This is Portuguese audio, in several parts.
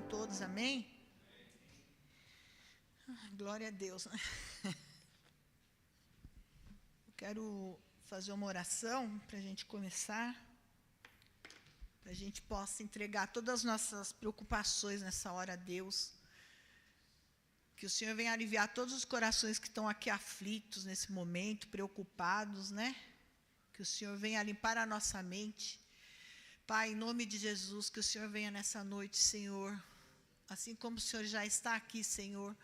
todos, amém? Glória a Deus. Eu quero fazer uma oração para a gente começar, para a gente possa entregar todas as nossas preocupações nessa hora a Deus. Que o Senhor venha aliviar todos os corações que estão aqui aflitos nesse momento, preocupados, né? Que o Senhor venha limpar a nossa mente. Pai, em nome de Jesus, que o Senhor venha nessa noite, Senhor, assim como o Senhor já está aqui, Senhor,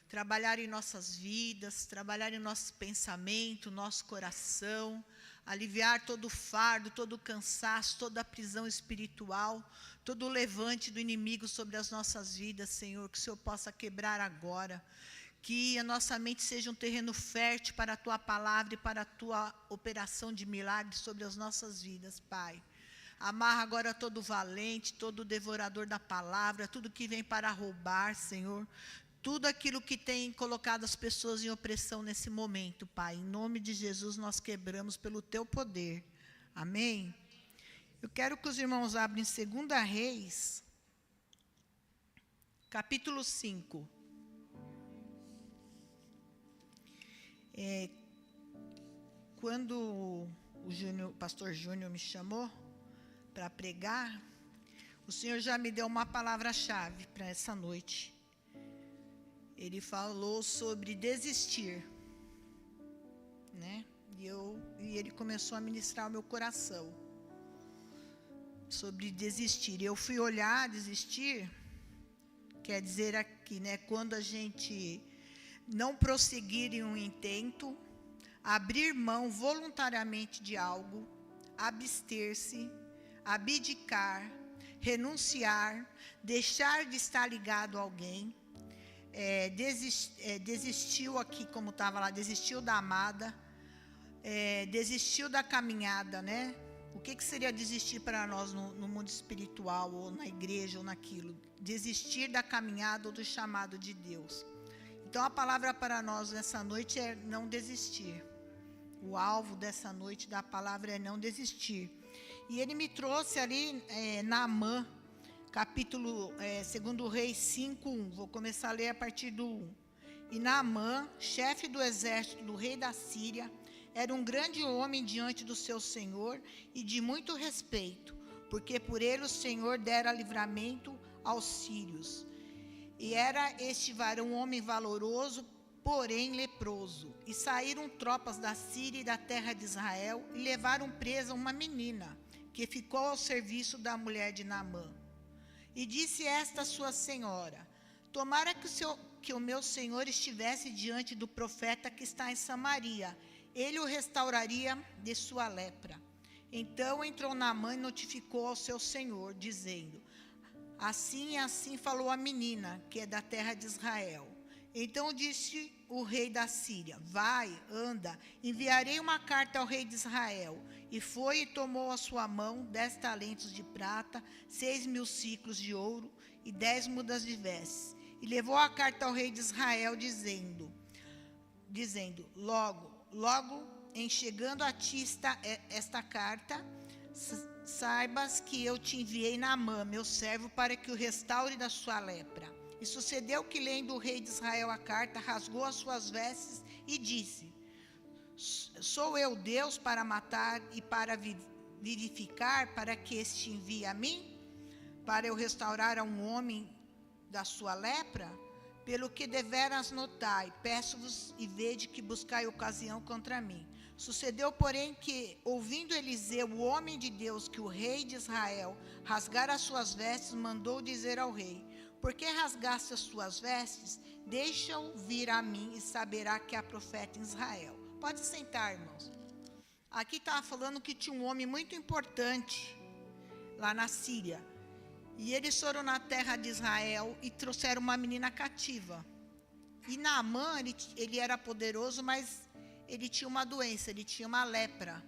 trabalhar em nossas vidas, trabalhar em nosso pensamento, nosso coração, aliviar todo o fardo, todo o cansaço, toda a prisão espiritual, todo o levante do inimigo sobre as nossas vidas, Senhor, que o Senhor possa quebrar agora, que a nossa mente seja um terreno fértil para a Tua palavra e para a Tua operação de milagres sobre as nossas vidas, Pai. Amarra agora todo valente, todo devorador da palavra, tudo que vem para roubar, Senhor, tudo aquilo que tem colocado as pessoas em opressão nesse momento, Pai. Em nome de Jesus nós quebramos pelo Teu poder. Amém? Eu quero que os irmãos abrem 2 Reis, capítulo 5. Quando o pastor Júnior me chamou para pregar, o Senhor já me deu uma palavra-chave para essa noite. Ele falou sobre desistir, né? E ele começou a ministrar o meu coração sobre desistir. Eu fui olhar, desistir, quer dizer aqui, né? Quando a gente não prosseguir em um intento, abrir mão voluntariamente de algo, abster-se, abdicar, renunciar, deixar de estar ligado a alguém, desistiu aqui, como estava lá, desistiu da amada, desistiu da caminhada, né? O que seria desistir para nós no mundo espiritual, ou na igreja, ou naquilo? Desistir da caminhada ou do chamado de Deus. Então, a palavra para nós nessa noite é não desistir. O alvo dessa noite da palavra é não desistir. E ele me trouxe ali Naamã, capítulo 2 Reis 5:1. Vou começar a ler a partir do 1. E Naamã, chefe do exército do rei da Síria, era um grande homem diante do seu senhor e de muito respeito, porque por ele o Senhor dera livramento aos sírios. E era este varão um homem valoroso, porém leproso. E saíram tropas da Síria e da terra de Israel e levaram presa uma menina, que ficou ao serviço da mulher de Naamã. E disse esta sua senhora: tomara que o meu senhor estivesse diante do profeta que está em Samaria, ele o restauraria de sua lepra. Então entrou Naamã e notificou ao seu senhor, dizendo: assim e assim falou a menina, que é da terra de Israel. Então disse o rei da Síria: vai, anda, enviarei uma carta ao rei de Israel. E foi e tomou à sua mão 10 talentos de prata, 6.000 siclos de ouro e 10 mudas de vestes. E levou a carta ao rei de Israel, dizendo, logo em chegando a ti esta carta, saibas que eu te enviei Naamã, meu servo, para que o restaure da sua lepra. E sucedeu que, lendo o rei de Israel a carta, rasgou as suas vestes e disse: sou eu Deus para matar e para vivificar, para que este envie a mim? Para eu restaurar a um homem da sua lepra? Pelo que deveras notai, peço-vos e vede que buscai ocasião contra mim. Sucedeu, porém, que, ouvindo Eliseu, o homem de Deus, que o rei de Israel rasgara as suas vestes, mandou dizer ao rei: por que rasgaste as suas vestes? Deixa-o vir a mim e saberá que há profeta em Israel. Pode sentar, irmãos. Aqui estava falando que tinha um homem muito importante lá na Síria. E eles foram na terra de Israel e trouxeram uma menina cativa. E Naamã, ele era poderoso, mas ele tinha uma doença, ele tinha uma lepra.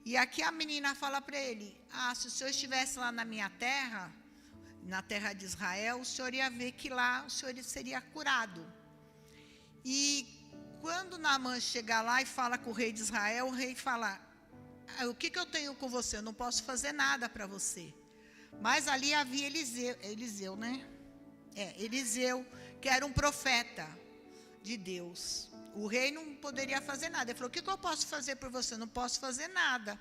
E aqui a menina fala para ele: se o senhor estivesse lá na minha terra, na terra de Israel, o senhor ia ver que lá o senhor seria curado. E quando Naamã chega lá e fala com o rei de Israel, o rei fala: o que eu tenho com você? Eu não posso fazer nada para você. Mas ali havia Eliseu, né? Eliseu, que era um profeta de Deus. O rei não poderia fazer nada. Ele falou: o que eu posso fazer por você? Eu não posso fazer nada.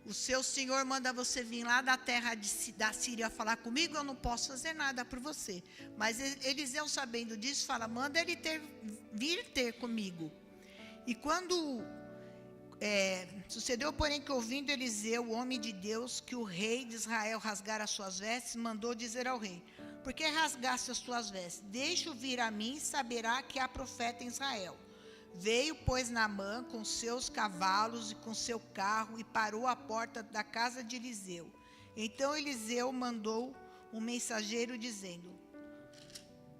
O seu senhor manda você vir lá da terra da Síria falar comigo, eu não posso fazer nada por você. Mas Eliseu, sabendo disso, fala: manda ele vir ter comigo. E quando sucedeu, porém, que ouvindo Eliseu, o homem de Deus, que o rei de Israel rasgara as suas vestes, mandou dizer ao rei: por que rasgaste as tuas vestes? Deixa-o vir a mim, e saberá que há profeta em Israel. Veio, pois, Naamã com seus cavalos e com seu carro e parou à porta da casa de Eliseu. Então Eliseu mandou um mensageiro dizendo: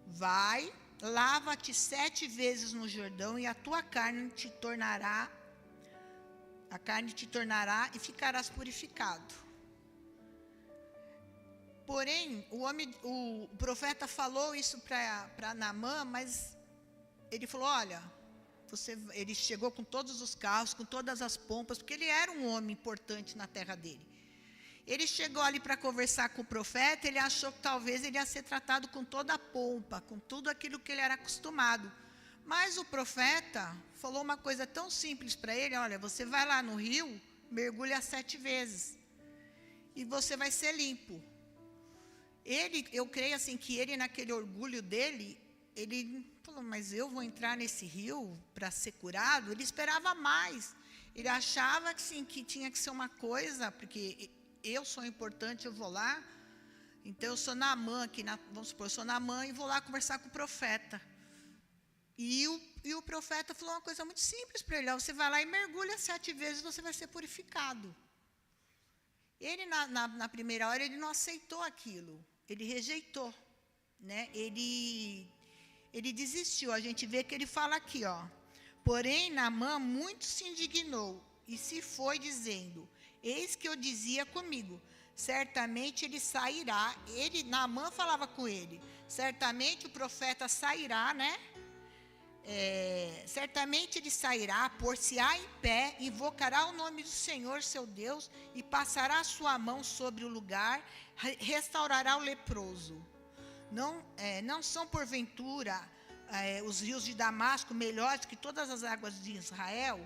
vai, lava-te 7 vezes no Jordão e a tua carne te tornará e ficarás purificado. Porém, o profeta falou isso para Naamã, mas ele falou: olha, ele chegou com todos os carros, com todas as pompas, porque ele era um homem importante na terra dele. Ele chegou ali para conversar com o profeta, ele achou que talvez ele ia ser tratado com toda a pompa, com tudo aquilo que ele era acostumado. Mas o profeta falou uma coisa tão simples para ele: olha, você vai lá no rio, mergulha 7 vezes, e você vai ser limpo. Eu creio assim que ele, naquele orgulho dele, ele falou: mas eu vou entrar nesse rio para ser curado? Ele esperava mais. Ele achava que, sim, que tinha que ser uma coisa, porque eu sou importante, eu vou lá. Então eu sou Naamã, vamos supor, eu sou Naamã e vou lá conversar com o profeta. E o profeta falou uma coisa muito simples para ele: você vai lá e mergulha 7 vezes, você vai ser purificado. Ele, na primeira hora, ele não aceitou aquilo. Ele rejeitou, né? Ele desistiu. A gente vê que ele fala aqui, ó: porém, Naamã muito se indignou e se foi, dizendo: eis que eu dizia comigo, certamente ele sairá. Naamã falava com ele: certamente o profeta sairá, né? Certamente ele sairá, por-se-á em pé, invocará o nome do Senhor seu Deus e passará a sua mão sobre o lugar, restaurará o leproso. Não são porventura os rios de Damasco melhores que todas as águas de Israel?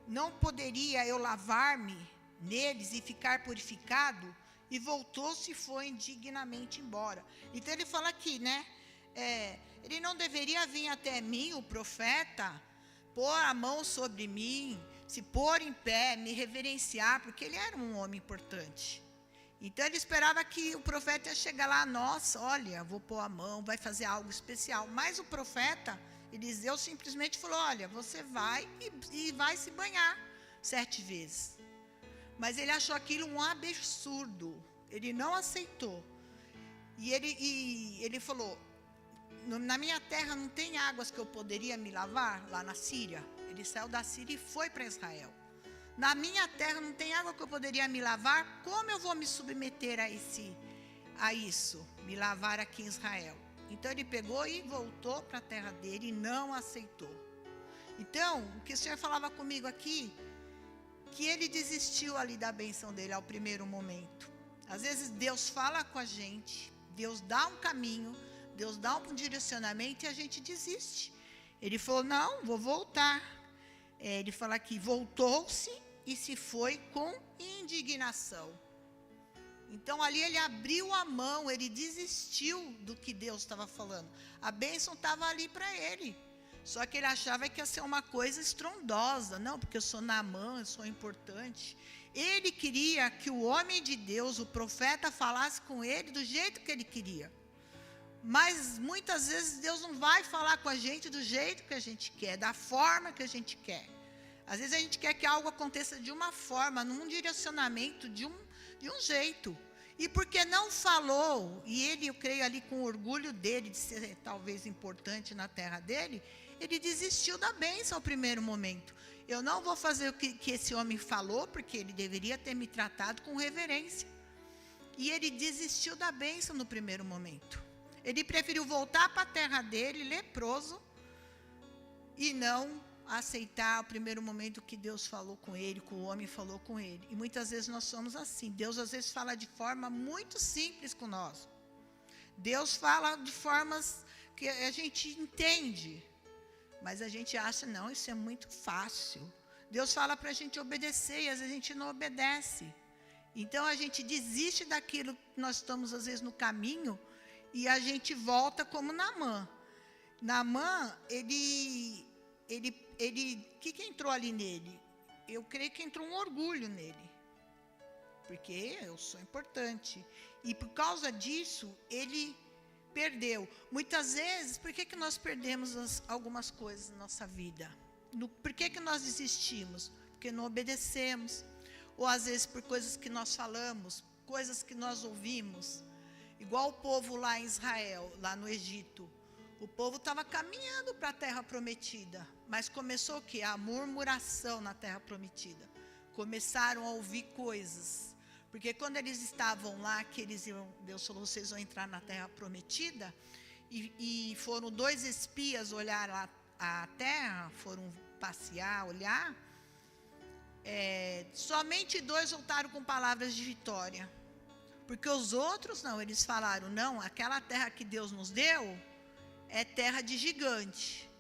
Não poderia eu lavar-me neles e ficar purificado? E voltou-se e foi indignamente embora. Então ele fala aqui, né? Ele não deveria vir até mim, o profeta, pôr a mão sobre mim, se pôr em pé, me reverenciar, porque ele era um homem importante. Então ele esperava que o profeta ia chegar lá: nossa, olha, vou pôr a mão, vai fazer algo especial. Mas o profeta, Eliseu, simplesmente falou: olha, você vai e vai se banhar 7 vezes. Mas ele achou aquilo um absurdo, ele não aceitou. E ele falou: na minha terra não tem águas que eu poderia me lavar, lá na Síria. Ele saiu da Síria e foi para Israel. Na minha terra não tem água que eu poderia me lavar, como eu vou me submeter a isso, me lavar aqui em Israel? Então ele pegou e voltou para a terra dele e não aceitou. Então, o que o Senhor falava comigo aqui, que ele desistiu ali da bênção dele ao primeiro momento. Às vezes Deus fala com a gente, Deus dá um caminho, Deus dá um direcionamento e a gente desiste. Ele falou: não, vou voltar. Ele fala aqui: voltou-se e se foi com indignação. Então ali ele abriu a mão, ele desistiu do que Deus estava falando. A bênção estava ali para ele. Só que ele achava que ia ser uma coisa estrondosa. Não, porque eu sou Naamã, eu sou importante. Ele queria que o homem de Deus, o profeta, falasse com ele do jeito que ele queria. Mas muitas vezes Deus não vai falar com a gente do jeito que a gente quer, da forma que a gente quer. Às vezes a gente quer que algo aconteça de uma forma, num direcionamento, de um jeito. E porque não falou, e ele, eu creio ali com o orgulho dele, de ser talvez importante na terra dele, ele desistiu da bênção ao primeiro momento. Eu não vou fazer o que esse homem falou, porque ele deveria ter me tratado com reverência. E ele desistiu da bênção no primeiro momento. Ele preferiu voltar para a terra dele, leproso, e não aceitar o primeiro momento que Deus falou com ele, que o homem falou com ele. E muitas vezes nós somos assim. Deus às vezes fala de forma muito simples com nós. Deus fala de formas que a gente entende, mas a gente acha, não, isso é muito fácil. Deus fala para a gente obedecer e às vezes a gente não obedece. Então a gente desiste daquilo que nós estamos às vezes no caminho e a gente volta como Naamã. Naamã, o que entrou ali nele? Eu creio que entrou um orgulho nele. Porque eu sou importante. E por causa disso, ele perdeu. Muitas vezes, por que nós perdemos algumas coisas na nossa vida? Por que nós desistimos? Porque não obedecemos. Ou às vezes por coisas que nós falamos, coisas que nós ouvimos. Igual o povo lá em Israel, lá no Egito. O povo estava caminhando para a terra prometida. Mas começou o quê? A murmuração na terra prometida. Começaram a ouvir coisas. Porque quando eles estavam lá, que Deus falou, vocês vão entrar na terra prometida, e foram 2 espias olhar a terra, foram passear, olhar, somente 2 voltaram com palavras de vitória. Porque os outros não, eles falaram, não, aquela terra que Deus nos deu é terra de gigante.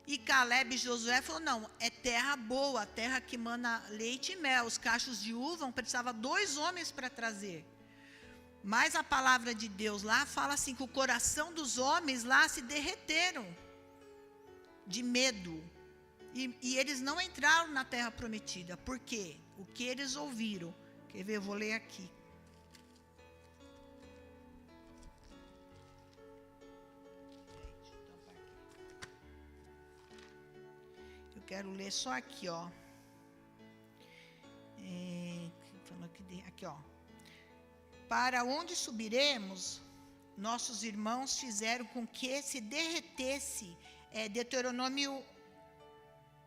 E Caleb e Josué falaram, não, é terra boa, terra que mana leite e mel. Os cachos de uva precisava 2 homens para trazer. Mas a palavra de Deus lá fala assim, que o coração dos homens lá se derreteram de medo. E eles não entraram na terra prometida. Por quê? O que eles ouviram? Quer ver? Eu vou ler aqui. Quero ler só aqui, ó. Aqui, ó. Para onde subiremos, nossos irmãos fizeram com que se derretesse. Deuteronômio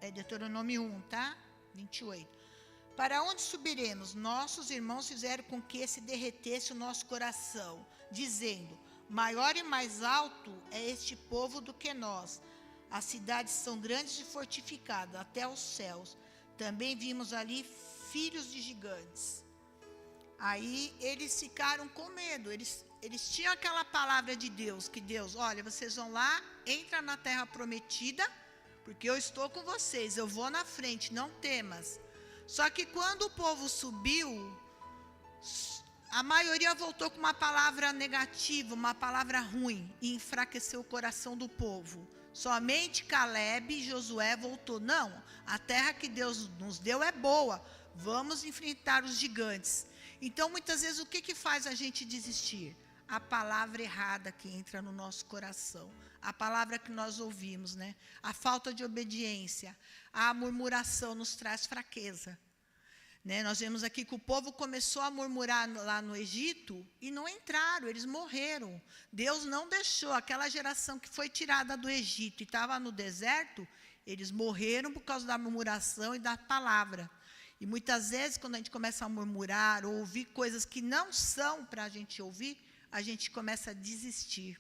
1, tá? 28. Para onde subiremos, nossos irmãos fizeram com que se derretesse o nosso coração, dizendo, maior e mais alto é este povo do que nós. As cidades são grandes e fortificadas até os céus. Também vimos ali filhos de gigantes. Aí eles ficaram com medo. Eles tinham aquela palavra de Deus, que Deus, olha, vocês vão lá, entra na terra prometida, porque eu estou com vocês, eu vou na frente, não temas. Só que quando o povo subiu, a maioria voltou com uma palavra negativa, uma palavra ruim, e enfraqueceu o coração do povo. Somente Caleb e Josué voltou. Não, a terra que Deus nos deu é boa. Vamos enfrentar os gigantes. Então, muitas vezes, o que faz a gente desistir? A palavra errada que entra no nosso coração. A palavra que nós ouvimos, né? A falta de obediência. A murmuração nos traz fraqueza. Né? Nós vemos aqui que o povo começou a murmurar lá no Egito e não entraram, eles morreram. Deus não deixou aquela geração que foi tirada do Egito e estava no deserto, eles morreram por causa da murmuração e da palavra. E muitas vezes, quando a gente começa a murmurar ou ouvir coisas que não são para a gente ouvir, a gente começa a desistir.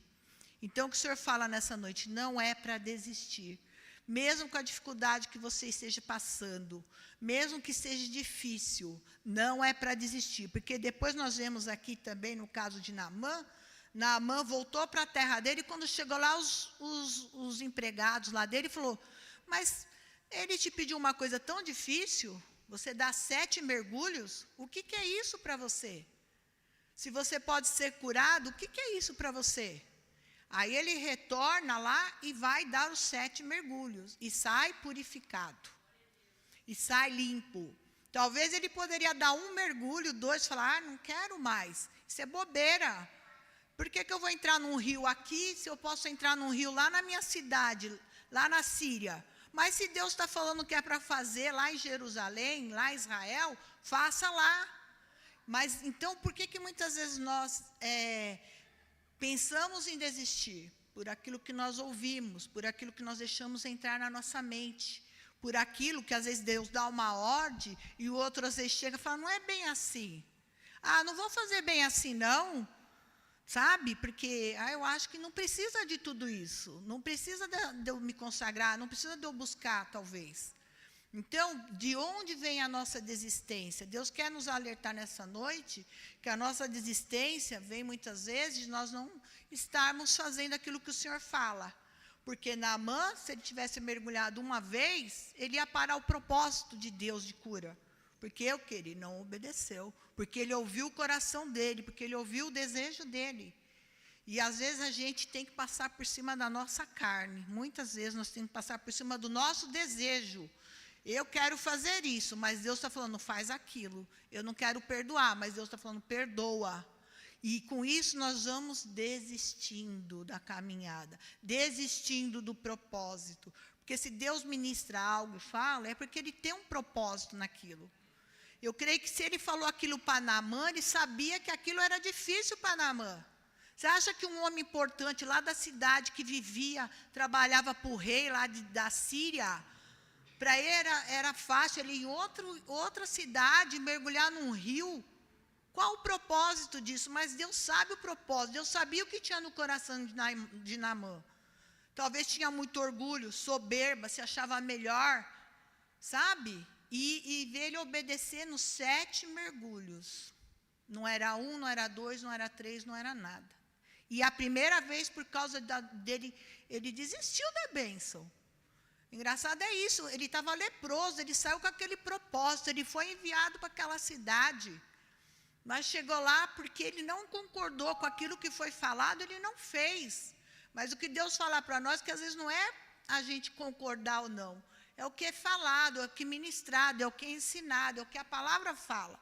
Então, o que o Senhor fala nessa noite? Não é para desistir. Mesmo com a dificuldade que você esteja passando, mesmo que seja difícil, não é para desistir. Porque depois nós vemos aqui também, no caso de Naamã voltou para a terra dele, e quando chegou lá, os empregados lá dele falou, mas ele te pediu uma coisa tão difícil, você dá 7 mergulhos, o que é isso para você? Se você pode ser curado, o que é isso para você? Aí ele retorna lá e vai dar os 7 mergulhos. E sai purificado. E sai limpo. Talvez ele poderia dar 1 mergulho, 2, falar, não quero mais. Isso é bobeira. Por que eu vou entrar num rio aqui, se eu posso entrar num rio lá na minha cidade, lá na Síria? Mas se Deus está falando que é para fazer lá em Jerusalém, lá em Israel, faça lá. Mas então, por que muitas vezes nós pensamos em desistir? Por aquilo que nós ouvimos, por aquilo que nós deixamos entrar na nossa mente, por aquilo que às vezes Deus dá uma ordem e o outro às vezes chega e fala, não é bem assim. Ah, não vou fazer bem assim não. Sabe? Porque eu acho que não precisa de tudo isso. Não precisa de eu me consagrar, não precisa de eu buscar, talvez. Então, de onde vem a nossa desistência? Deus quer nos alertar nessa noite que a nossa desistência vem muitas vezes de nós não estarmos fazendo aquilo que o Senhor fala. Porque Naamã, se ele tivesse mergulhado uma vez, ele ia parar o propósito de Deus de cura. Porque ele não obedeceu, porque ele ouviu o coração dele, porque ele ouviu o desejo dele. E às vezes a gente tem que passar por cima da nossa carne. Muitas vezes nós temos que passar por cima do nosso desejo. Eu quero fazer isso, mas Deus está falando, faz aquilo. Eu não quero perdoar, mas Deus está falando, perdoa. E com isso nós vamos desistindo da caminhada, desistindo do propósito. Porque se Deus ministra algo e fala, é porque Ele tem um propósito naquilo. Eu creio que se Ele falou aquilo para Naamã, Ele sabia que aquilo era difícil para Naamã. Você acha que um homem importante lá da cidade, que vivia, trabalhava para o rei lá da Síria, para ele era fácil ele ir em outra cidade, mergulhar num rio? Qual o propósito disso? Mas Deus sabe o propósito, Deus sabia o que tinha no coração de Naamã. Talvez tinha muito orgulho, soberba, se achava melhor, sabe? E ver ele obedecer nos 7 mergulhos. Não era 1, não era 2, não era 3, não era nada. E a primeira vez, por causa dele, ele desistiu da bênção. Engraçado é isso, ele estava leproso, ele saiu com aquele propósito, ele foi enviado para aquela cidade. Mas chegou lá, porque ele não concordou com aquilo que foi falado, ele não fez. Mas o que Deus fala para nós, que às vezes não é a gente concordar ou não. É o que é falado, é o que é ministrado, é o que é ensinado, é o que a palavra fala.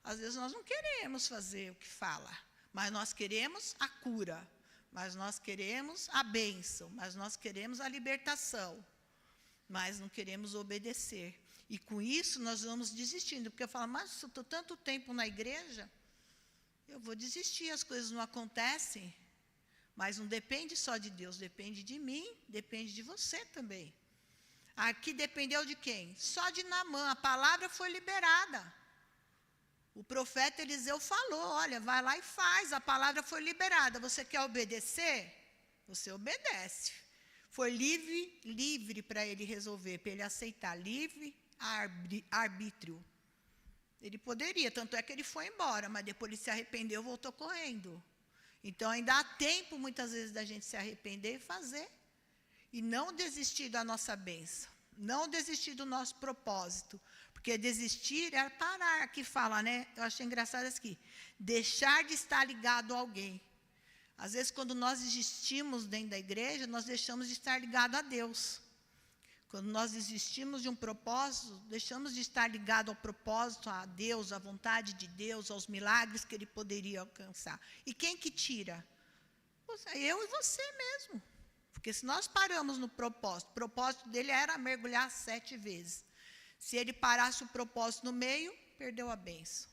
Às vezes nós não queremos fazer o que fala, mas nós queremos a cura, mas nós queremos a bênção, mas nós queremos a libertação, mas não queremos obedecer. E com isso nós vamos desistindo, porque eu falo, mas se eu estou tanto tempo na igreja, eu vou desistir, as coisas não acontecem. Mas não depende só de Deus, depende de mim, depende de você também. Aqui dependeu de quem? Só de Naamã, a palavra foi liberada. O profeta Eliseu falou, olha, vai lá e faz, a palavra foi liberada. Você quer obedecer? Você obedece. Foi livre para ele resolver, para ele aceitar, livre arbítrio. Ele poderia, tanto é que ele foi embora, mas depois ele se arrependeu e voltou correndo. Então ainda há tempo, muitas vezes, da gente se arrepender e fazer. E não desistir da nossa bênção, não desistir do nosso propósito, porque desistir é parar, aqui fala, né? Eu achei engraçado isso aqui, deixar de estar ligado a alguém. Às vezes, quando nós desistimos dentro da igreja, nós deixamos de estar ligado a Deus. Quando nós desistimos de um propósito, deixamos de estar ligado ao propósito, a Deus, à vontade de Deus, aos milagres que Ele poderia alcançar. E quem que tira? Eu e você mesmo. Porque se nós paramos no propósito, o propósito dele era mergulhar 7 vezes. Se ele parasse o propósito no meio, perdeu a bênção.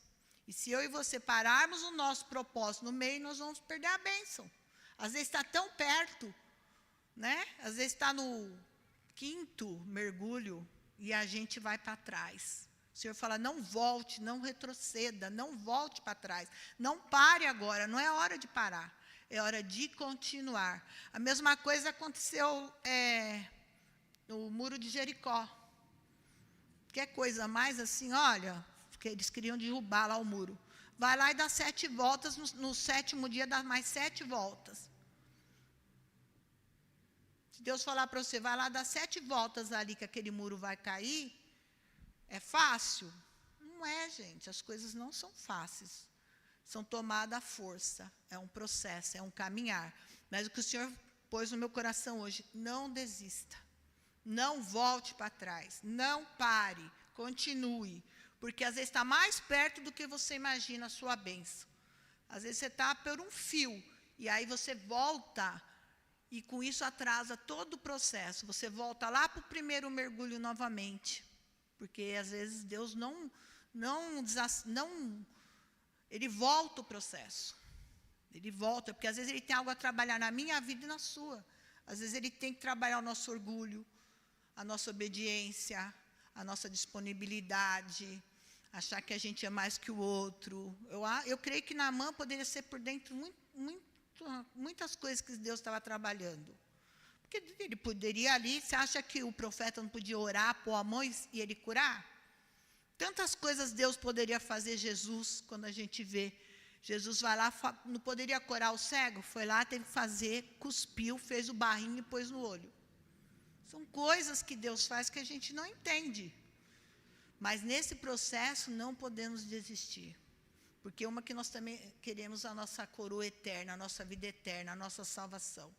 E se eu e você pararmos o nosso propósito no meio, nós vamos perder a bênção. Às vezes está tão perto, né? Às vezes está no 5º mergulho e a gente vai para trás. O Senhor fala, não volte, não retroceda, não volte para trás. Não pare agora, não é hora de parar. É hora de continuar. A mesma coisa aconteceu no muro de Jericó. Quer coisa mais assim, olha, porque eles queriam derrubar lá o muro. Vai lá e dá 7 voltas, no 7º dia dá mais 7 voltas. Se Deus falar para você, vai lá dar 7 voltas ali que aquele muro vai cair, é fácil? Não é, gente, as coisas não são fáceis. São tomadas à força, é um processo, é um caminhar. Mas o que o Senhor pôs no meu coração hoje, não desista. Não volte para trás, não pare, continue. Porque às vezes está mais perto do que você imagina a sua bênção. Às vezes você está por um fio, e aí você volta, e com isso atrasa todo o processo. Você volta lá para o primeiro mergulho novamente. Porque às vezes Deus Ele volta o processo. Ele volta, porque às vezes Ele tem algo a trabalhar na minha vida e na sua. Às vezes Ele tem que trabalhar o nosso orgulho, a nossa obediência, a nossa disponibilidade, achar que a gente é mais que o outro. Eu creio que Naamã poderia ser por dentro muitas coisas que Deus estava trabalhando. Porque ele poderia ali, você acha que o profeta não podia orar, pôr a mão e ele curar? Tantas coisas Deus poderia fazer. Jesus, quando a gente vê, Jesus vai lá, não poderia curar o cego? Foi lá, teve que fazer, cuspiu, fez o barrinho e pôs no olho. São coisas que Deus faz que a gente não entende. Mas nesse processo não podemos desistir. Porque uma que nós também queremos a nossa coroa eterna, a nossa vida eterna, a nossa salvação.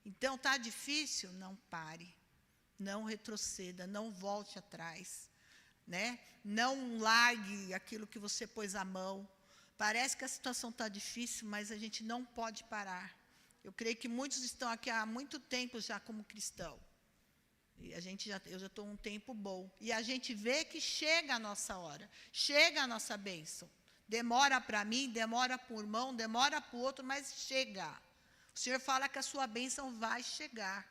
Então, está difícil? Não pare. Não retroceda, não volte atrás. Né? Não largue aquilo que você pôs a mão. Parece que a situação está difícil, mas a gente não pode parar. Eu creio que muitos estão aqui há muito tempo já como cristão. E eu já estou um tempo bom. E a gente vê que chega a nossa hora, chega a nossa bênção. Demora para mim, demora para o irmão, demora para o outro, mas chega. O Senhor fala que a sua bênção vai chegar.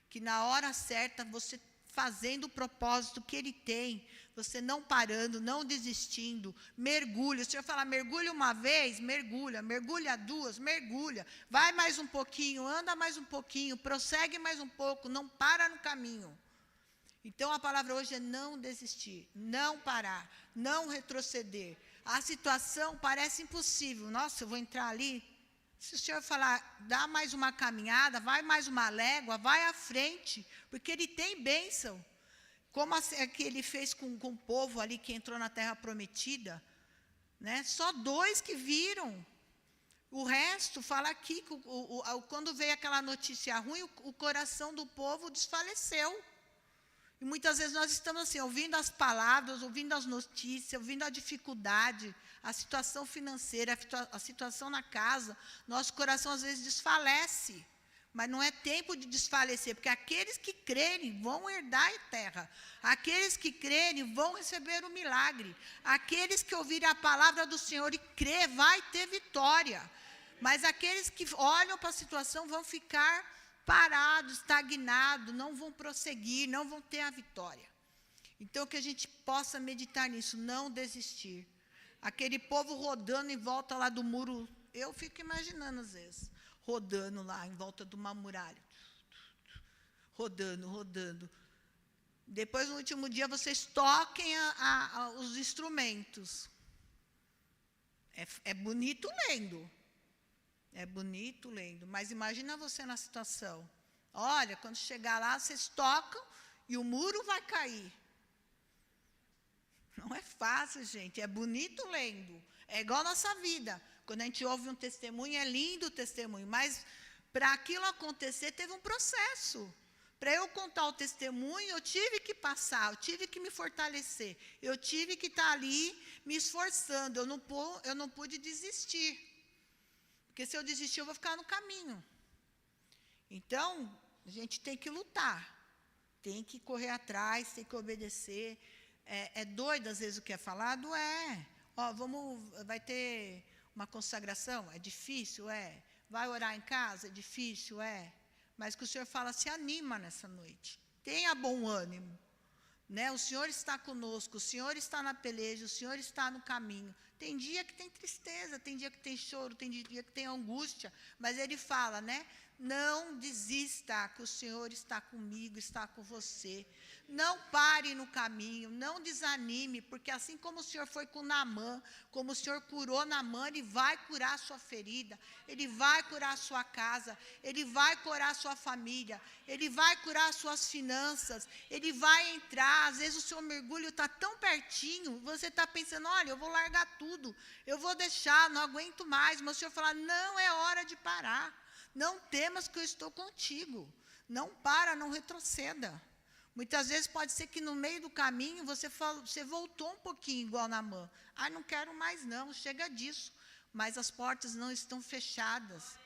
Que na hora certa, você fazendo o propósito que Ele tem, você não parando, não desistindo, mergulha. O Senhor fala, mergulha uma vez, mergulha, mergulha duas, mergulha, vai mais um pouquinho, anda mais um pouquinho, prossegue mais um pouco, não para no caminho. Então a palavra hoje é não desistir, não parar, não retroceder. A situação parece impossível. Nossa, eu vou entrar ali. Se o Senhor falar, dá mais uma caminhada, vai mais uma légua, vai à frente, porque Ele tem bênção. Como que Ele fez com o povo ali que entrou na terra prometida, né? Só 2 que viram. O resto, fala aqui, que quando veio aquela notícia ruim, o coração do povo desfaleceu. E muitas vezes nós estamos assim, ouvindo as palavras, ouvindo as notícias, ouvindo a dificuldade, a situação financeira, a situação na casa, nosso coração às vezes desfalece. Mas não é tempo de desfalecer, porque aqueles que crerem vão herdar a terra. Aqueles que crerem vão receber o milagre. Aqueles que ouvirem a palavra do Senhor e crer, vai ter vitória. Mas aqueles que olham para a situação vão ficar parados, estagnados, não vão prosseguir, não vão ter a vitória. Então, que a gente possa meditar nisso, não desistir. Aquele povo rodando em volta lá do muro, eu fico imaginando às vezes, rodando lá em volta de uma muralha. Rodando, rodando. Depois, no último dia, vocês toquem os instrumentos. É bonito lendo. É bonito lendo, mas imagina você na situação. Olha, quando chegar lá, vocês tocam e o muro vai cair. Não é fácil, gente. É bonito lendo. É igual a nossa vida. Quando a gente ouve um testemunho, é lindo o testemunho. Mas para aquilo acontecer, teve um processo. Para eu contar o testemunho, eu tive que passar, eu tive que me fortalecer. Eu tive que estar ali me esforçando. Eu não pude desistir. Porque se eu desistir, eu vou ficar no caminho. Então, a gente tem que lutar. Tem que correr atrás, tem que obedecer. É doido, às vezes, o que é falado? É. Ó, vai ter uma consagração? É difícil? É. Vai orar em casa? É difícil? É. Mas que o Senhor fala, se anima nessa noite. Tenha bom ânimo. Né? O Senhor está conosco, o Senhor está na peleja, o Senhor está no caminho. Tem dia que tem tristeza, tem dia que tem choro, tem dia que tem angústia, mas Ele fala, né? Não desista, que o Senhor está comigo, está com você. Não pare no caminho, não desanime, porque assim como o Senhor foi com Naamã, como o Senhor curou Naamã, Ele vai curar a sua ferida, Ele vai curar a sua casa, Ele vai curar a sua família, Ele vai curar as suas finanças, Ele vai entrar. Às vezes o seu mergulho está tão pertinho, você está pensando, olha, eu vou largar tudo, eu vou deixar, não aguento mais, mas o Senhor fala, não é hora de parar. Não temas que eu estou contigo. Não para, não retroceda. Muitas vezes pode ser que no meio do caminho você voltou um pouquinho igual Naamã. Não quero mais não, chega disso. Mas as portas não estão fechadas.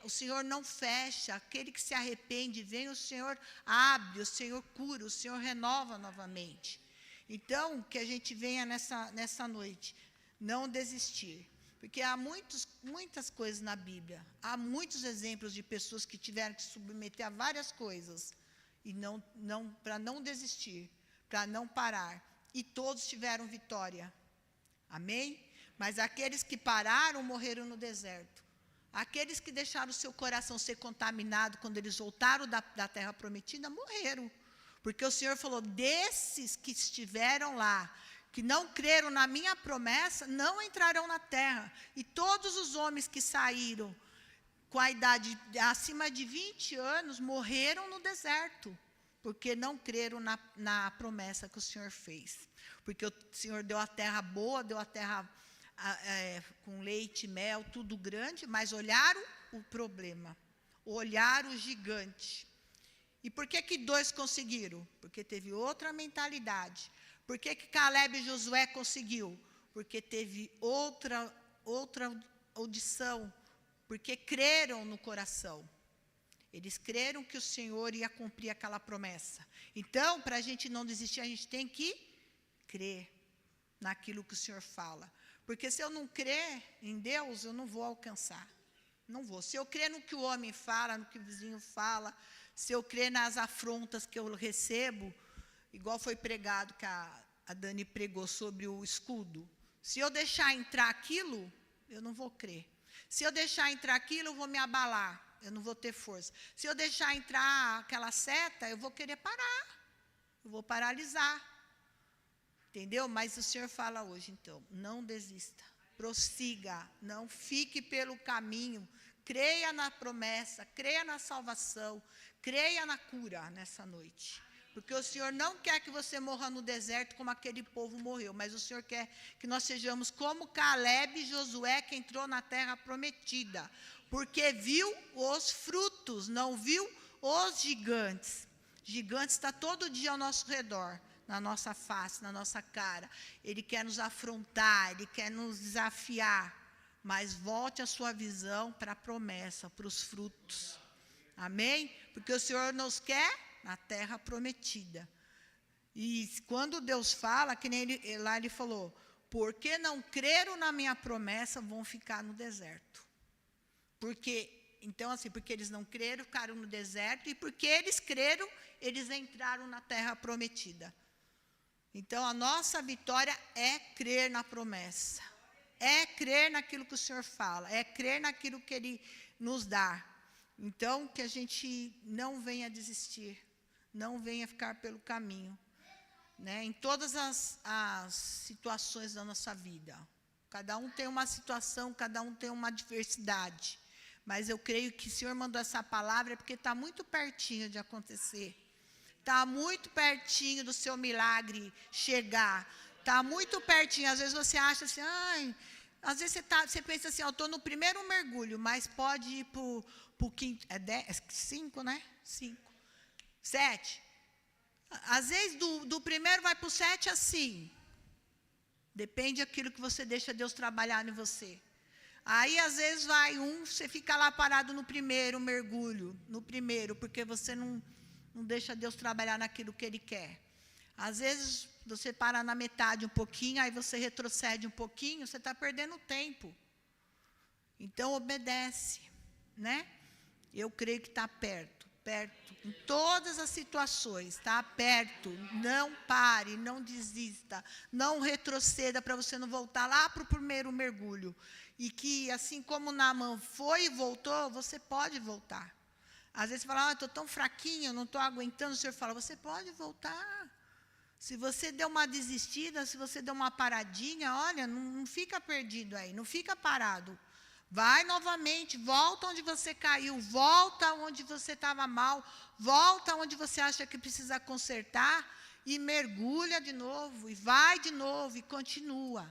O Senhor não fecha. Aquele que se arrepende, vem, o Senhor abre, o Senhor cura, o Senhor renova novamente. Então, que a gente venha nessa noite, não desistir. Porque há muitas coisas na Bíblia, há muitos exemplos de pessoas que tiveram que se submeter a várias coisas, e para não desistir, para não parar, e todos tiveram vitória, amém? Mas aqueles que pararam, morreram no deserto, Aqueles que deixaram o seu coração ser contaminado quando eles voltaram da terra prometida, morreram. Porque o Senhor falou, desses que estiveram lá, que não creram na minha promessa, não entrarão na terra. E todos os homens que saíram com a idade acima de 20 anos, morreram no deserto, porque não creram na promessa que o Senhor fez. Porque o Senhor deu a terra boa, deu a terra com leite e mel, tudo grande, mas olharam o problema, olharam o gigante. E por que 2 conseguiram? Porque teve outra mentalidade. Por que Caleb e Josué conseguiu? Porque teve outra audição, porque creram no coração. Eles creram que o Senhor ia cumprir aquela promessa. Então, para a gente não desistir, a gente tem que crer naquilo que o Senhor fala. Porque se eu não crer em Deus, eu não vou alcançar. Não vou. Se eu crer no que o homem fala, no que o vizinho fala, se eu crer nas afrontas que eu recebo, igual foi pregado, que a Dani pregou sobre o escudo. Se eu deixar entrar aquilo, eu não vou crer. Se eu deixar entrar aquilo, eu vou me abalar. Eu não vou ter força. Se eu deixar entrar aquela seta, eu vou querer parar. Eu vou paralisar. Entendeu? Mas o Senhor fala hoje, então, não desista. Prossiga. Não fique pelo caminho. Creia na promessa. Creia na salvação. Creia na cura nessa noite. Porque o Senhor não quer que você morra no deserto como aquele povo morreu. Mas o Senhor quer que nós sejamos como Caleb e Josué, que entrou na terra prometida. Porque viu os frutos, não viu os gigantes. Gigante está todo dia ao nosso redor, na nossa face, na nossa cara. Ele quer nos afrontar, ele quer nos desafiar. Mas volte a sua visão para a promessa, para os frutos. Amém? Porque o Senhor nos quer na terra prometida. E quando Deus fala, que nem lá ele falou, porque não creram na minha promessa, vão ficar no deserto. Então assim, porque eles não creram, ficaram no deserto, e porque eles creram, eles entraram na terra prometida. Então a nossa vitória é crer na promessa, é crer naquilo que o Senhor fala, é crer naquilo que Ele nos dá. Então que a gente não venha desistir, não venha ficar pelo caminho, né? Em todas as situações da nossa vida. Cada um tem uma situação, cada um tem uma adversidade. Mas eu creio que o Senhor mandou essa palavra porque está muito pertinho de acontecer. Está muito pertinho do seu milagre chegar. Está muito pertinho. Às vezes você acha assim, às vezes você pensa assim, eu estou no primeiro mergulho, mas pode ir para o quinto, 5, né? 5, 7. Às vezes do primeiro vai para o 7 assim. Depende daquilo que você deixa Deus trabalhar em você. Aí, às vezes, você fica lá parado no primeiro mergulho, porque você não deixa Deus trabalhar naquilo que Ele quer. Às vezes, você para na metade um pouquinho, aí você retrocede um pouquinho, você está perdendo tempo. Então, obedece, né? Eu creio que está perto, em todas as situações, está perto. Não pare, não desista, não retroceda para você não voltar lá para o primeiro mergulho. E que, assim como Naamã foi e voltou, você pode voltar. Às vezes você fala, estou tão fraquinho, não estou aguentando. O Senhor fala, você pode voltar. Se você deu uma desistida, se você deu uma paradinha, olha, não fica perdido aí, não fica parado. Vai novamente, volta onde você caiu, volta onde você estava mal, volta onde você acha que precisa consertar e mergulha de novo, e vai de novo, e continua.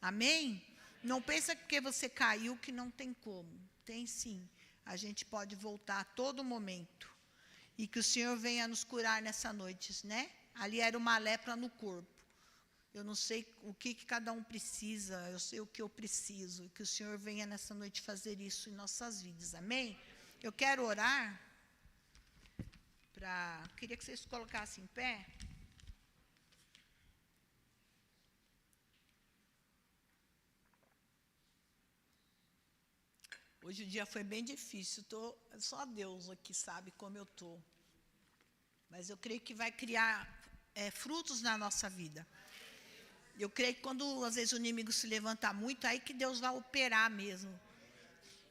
Amém? Não pensa que porque você caiu que não tem como. Tem sim. A gente pode voltar a todo momento. E que o Senhor venha nos curar nessa noite, né? Ali era uma lepra no corpo. Eu não sei o que cada um precisa, eu sei o que eu preciso. E que o Senhor venha nessa noite fazer isso em nossas vidas. Amém? Eu quero orar. Queria que vocês colocassem em pé. Hoje o dia foi bem difícil, só Deus aqui sabe como eu estou. Mas eu creio que vai criar frutos na nossa vida. Eu creio que quando às vezes o inimigo se levanta muito, aí que Deus vai operar mesmo.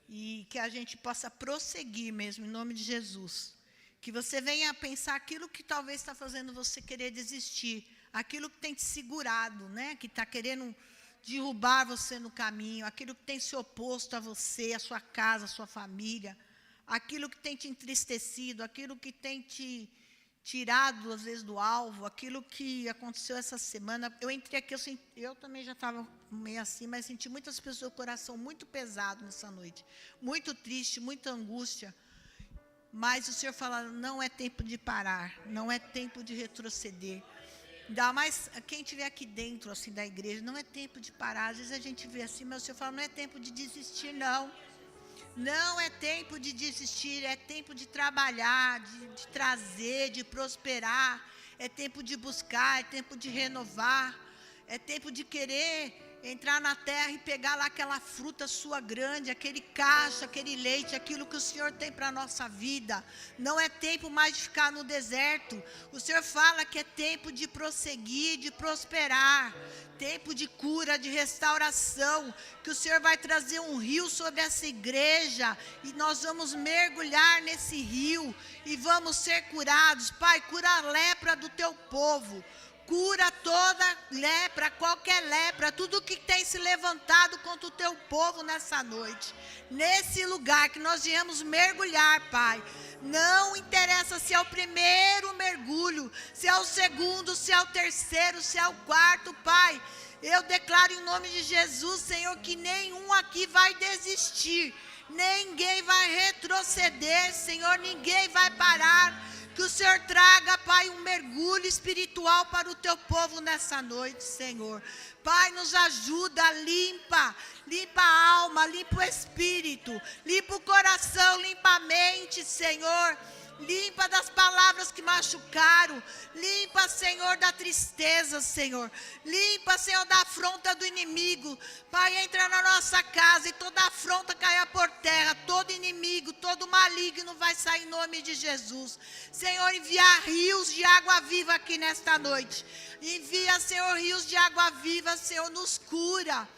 E que a gente possa prosseguir mesmo, em nome de Jesus. Que você venha pensar aquilo que talvez está fazendo você querer desistir. Aquilo que tem te segurado, né? Que está querendo derrubar você no caminho. Aquilo que tem se oposto a você, a sua casa, a sua família. Aquilo que tem te entristecido. Aquilo que tem te tirado, às vezes, do alvo. Aquilo que aconteceu essa semana. Eu entrei aqui, eu também já estava meio assim, mas senti muitas pessoas com o coração muito pesado nessa noite. Muito triste, muita angústia. Mas o Senhor fala, não é tempo de parar, não é tempo de retroceder. Ainda mais quem estiver aqui dentro assim, da igreja, não é tempo de parar. Às vezes a gente vê assim, mas o Senhor fala, não é tempo de desistir, não. Não é tempo de desistir, é tempo de trabalhar, de trazer, de prosperar. É tempo de buscar, é tempo de renovar. É tempo de querer entrar na terra e pegar lá aquela fruta sua grande, aquele cacho, aquele leite, aquilo que o Senhor tem para a nossa vida. Não é tempo mais de ficar no deserto. O Senhor fala que é tempo de prosseguir, de prosperar. Tempo de cura, de restauração. Que o Senhor vai trazer um rio sobre essa igreja. E nós vamos mergulhar nesse rio. E vamos ser curados. Pai, cura a lepra do teu povo. Cura toda lepra, qualquer lepra, tudo que tem se levantado contra o teu povo nessa noite. Nesse lugar que nós viemos mergulhar, Pai. Não interessa se é o primeiro mergulho, se é o segundo, se é o terceiro, se é o quarto, Pai. Eu declaro em nome de Jesus, Senhor, que nenhum aqui vai desistir. Ninguém vai retroceder, Senhor, ninguém vai parar. Que o Senhor traga, Pai, um mergulho espiritual para o teu povo nessa noite, Senhor. Pai, nos ajuda, limpa a alma, limpa o espírito, limpa o coração, limpa a mente, Senhor. Limpa das palavras que machucaram. Limpa, Senhor, da tristeza, Senhor. Limpa, Senhor, da afronta do inimigo. Pai, entra na nossa casa e toda afronta caia por terra. Todo inimigo, todo maligno vai sair em nome de Jesus. Senhor, envia rios de água viva aqui nesta noite. Envia, Senhor, rios de água viva, Senhor, nos cura.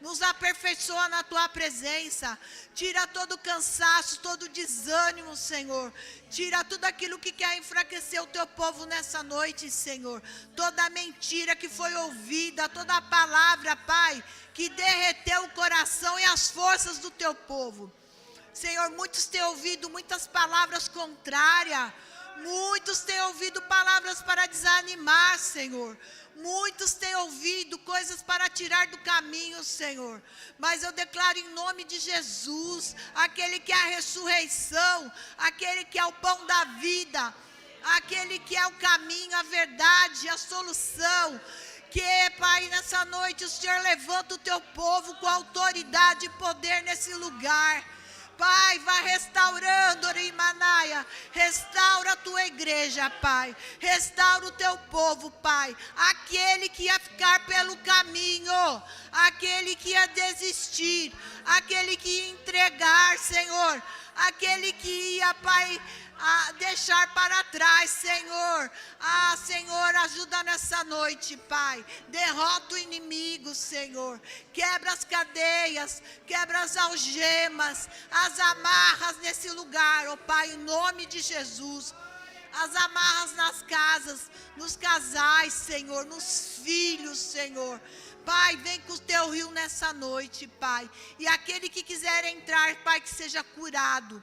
Nos aperfeiçoa na tua presença. Tira todo o cansaço, todo o desânimo, Senhor. Tira tudo aquilo que quer enfraquecer o teu povo nessa noite, Senhor. Toda mentira que foi ouvida, toda palavra, Pai, que derreteu o coração e as forças do teu povo. Senhor, muitos têm ouvido muitas palavras contrárias. Muitos têm ouvido palavras para desanimar, Senhor. Muitos têm ouvido coisas para tirar do caminho, Senhor. Mas eu declaro em nome de Jesus, aquele que é a ressurreição, aquele que é o pão da vida, aquele que é o caminho, a verdade, a solução. Que, Pai, nessa noite o Senhor levanta o teu povo com autoridade e poder nesse lugar. Pai, vai restaurando, Orimanaia. Restaura a tua igreja, Pai. Restaura o teu povo, Pai. Aquele que ia ficar pelo caminho, aquele que ia desistir, aquele que ia entregar, Senhor, aquele que ia, Pai, a deixar para trás, Senhor. Senhor, ajuda nessa noite, Pai. Derrota o inimigo, Senhor. Quebra as cadeias, quebra as algemas, as amarras nesse lugar, ó Pai, em nome de Jesus. As amarras nas casas, nos casais, Senhor, nos filhos, Senhor. Pai, vem com o teu rio nessa noite, Pai. E aquele que quiser entrar, Pai, que seja curado.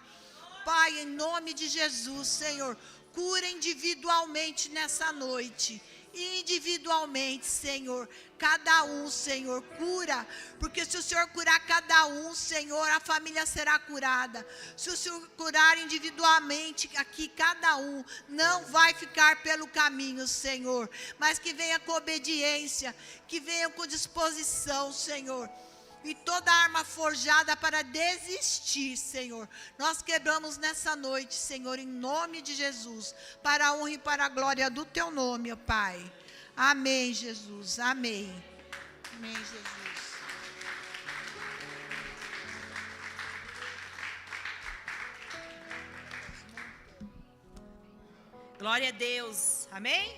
Pai, em nome de Jesus, Senhor, cura individualmente nessa noite. Individualmente, Senhor, cada um, Senhor, cura, porque se o Senhor curar cada um, Senhor, a família será curada. Se o Senhor curar individualmente aqui cada um, não vai ficar pelo caminho, Senhor, mas que venha com obediência, que venha com disposição, Senhor. E toda arma forjada para desistir, Senhor, nós quebramos nessa noite, Senhor, em nome de Jesus, para a honra e para a glória do teu nome, ó Pai. Amém, Jesus, amém. Amém, Jesus. Glória a Deus, amém?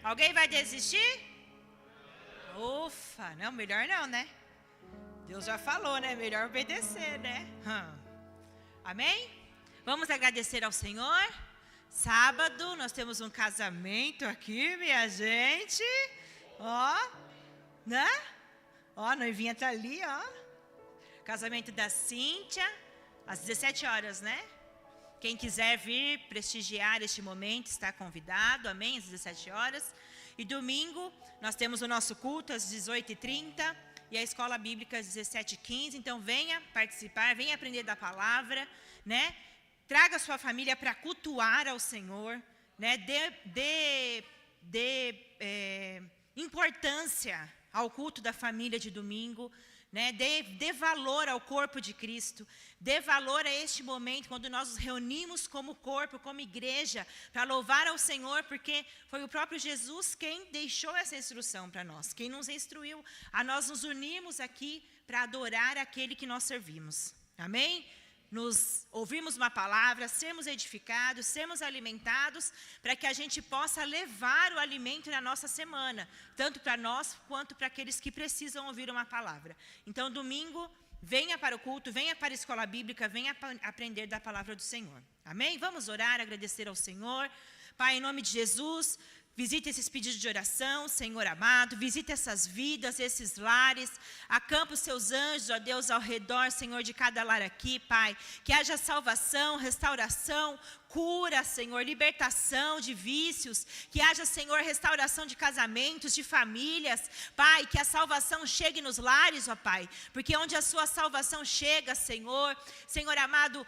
Alguém vai desistir? Ufa, não, melhor não, né? Deus já falou, né? Melhor obedecer, né? Amém? Vamos agradecer ao Senhor. Sábado, nós temos um casamento aqui, minha gente. Ó, né? Ó, a noivinha tá ali, ó. Casamento da Cíntia, às 17 horas, né? Quem quiser vir prestigiar este momento está convidado, amém? Às 17 horas. E domingo, nós temos o nosso culto às 18h30 e a escola bíblica às 17h15. Então, venha participar, venha aprender da palavra, né? Traga sua família para cultuar ao Senhor, né? Dê importância ao culto da família de domingo, né? Dê valor ao corpo de Cristo, dê valor a este momento, quando nós nos reunimos como corpo, como igreja, para louvar ao Senhor, porque foi o próprio Jesus quem deixou essa instrução para nós, quem nos instruiu a nós nos unirmos aqui para adorar aquele que nós servimos, amém? Nos ouvirmos uma palavra, sermos edificados, sermos alimentados, para que a gente possa levar o alimento na nossa semana, tanto para nós quanto para aqueles que precisam ouvir uma palavra. Então, domingo, venha para o culto, venha para a escola bíblica, venha aprender da palavra do Senhor. Amém? Vamos orar, agradecer ao Senhor. Pai, em nome de Jesus, visita esses pedidos de oração, Senhor amado, visita essas vidas, esses lares, acampa os seus anjos, ó Deus, ao redor, Senhor, de cada lar aqui, Pai, que haja salvação, restauração, cura, Senhor, libertação de vícios, que haja, Senhor, restauração de casamentos, de famílias, Pai, que a salvação chegue nos lares, ó Pai, porque onde a sua salvação chega, Senhor amado,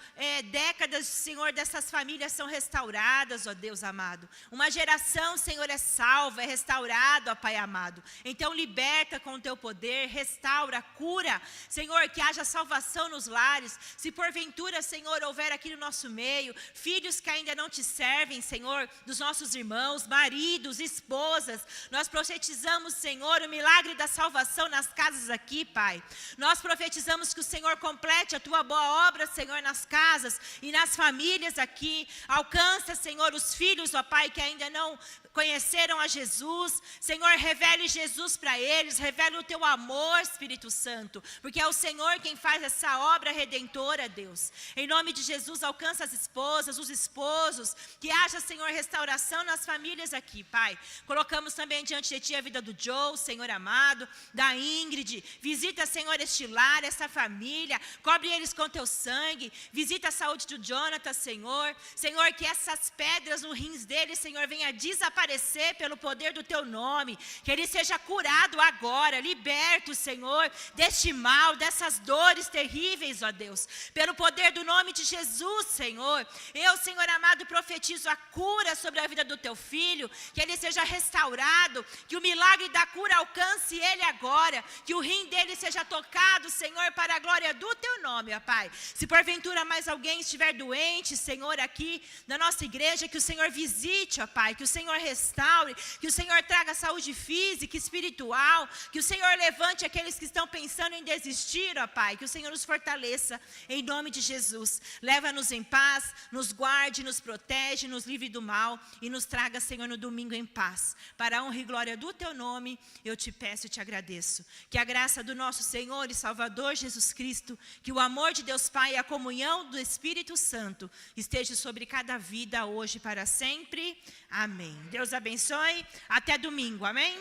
décadas, Senhor, dessas famílias são restauradas, ó Deus amado, uma geração, Senhor, é salva, é restaurado, ó Pai amado, então liberta com o teu poder, restaura, cura, Senhor, que haja salvação nos lares, se porventura, Senhor, houver aqui no nosso meio, filhos que ainda não te servem, Senhor, dos nossos irmãos, maridos, esposas, nós profetizamos, Senhor, o milagre da salvação nas casas aqui, Pai, nós profetizamos que o Senhor complete a tua boa obra, Senhor, nas casas e nas famílias aqui, alcança, Senhor, os filhos, ó Pai, que ainda não conheceram a Jesus, Senhor, revele Jesus para eles, revele o teu amor, Espírito Santo, porque é o Senhor quem faz essa obra redentora, Deus, em nome de Jesus, alcança as esposas, os esposos, que haja, Senhor, restauração nas famílias aqui, Pai, colocamos também diante de Ti a vida do Joe, Senhor amado, da Ingrid, visita, Senhor, este lar, essa família, cobre eles com teu sangue, visita a saúde do Jonathan, Senhor, que essas pedras no rins dele, Senhor, venha desaparecer pelo poder do teu nome, que ele seja curado agora, liberto, Senhor, deste mal, dessas dores terríveis, ó Deus, pelo poder do nome de Jesus, Senhor, eu, Senhor amado, profetizo a cura sobre a vida do teu filho, que ele seja restaurado, que o milagre da cura alcance ele agora, que o rim dele seja tocado, Senhor, para a glória do teu nome, ó Pai, se porventura mais alguém estiver doente, Senhor, aqui na nossa igreja, que o Senhor visite, ó Pai, que o Senhor restaure, que o Senhor traga saúde física, espiritual, que o Senhor levante aqueles que estão pensando em desistir, ó Pai, que o Senhor nos fortaleça, em nome de Jesus, leva-nos em paz, nos guarde, nos protege, nos livre do mal e nos traga, Senhor, no domingo em paz, para a honra e glória do teu nome, eu te peço e te agradeço, que a graça do nosso Senhor e Salvador Jesus Cristo, que o amor de Deus Pai e a comunhão do Espírito Santo esteja sobre cada vida hoje para sempre, amém. Deus abençoe, até domingo, amém?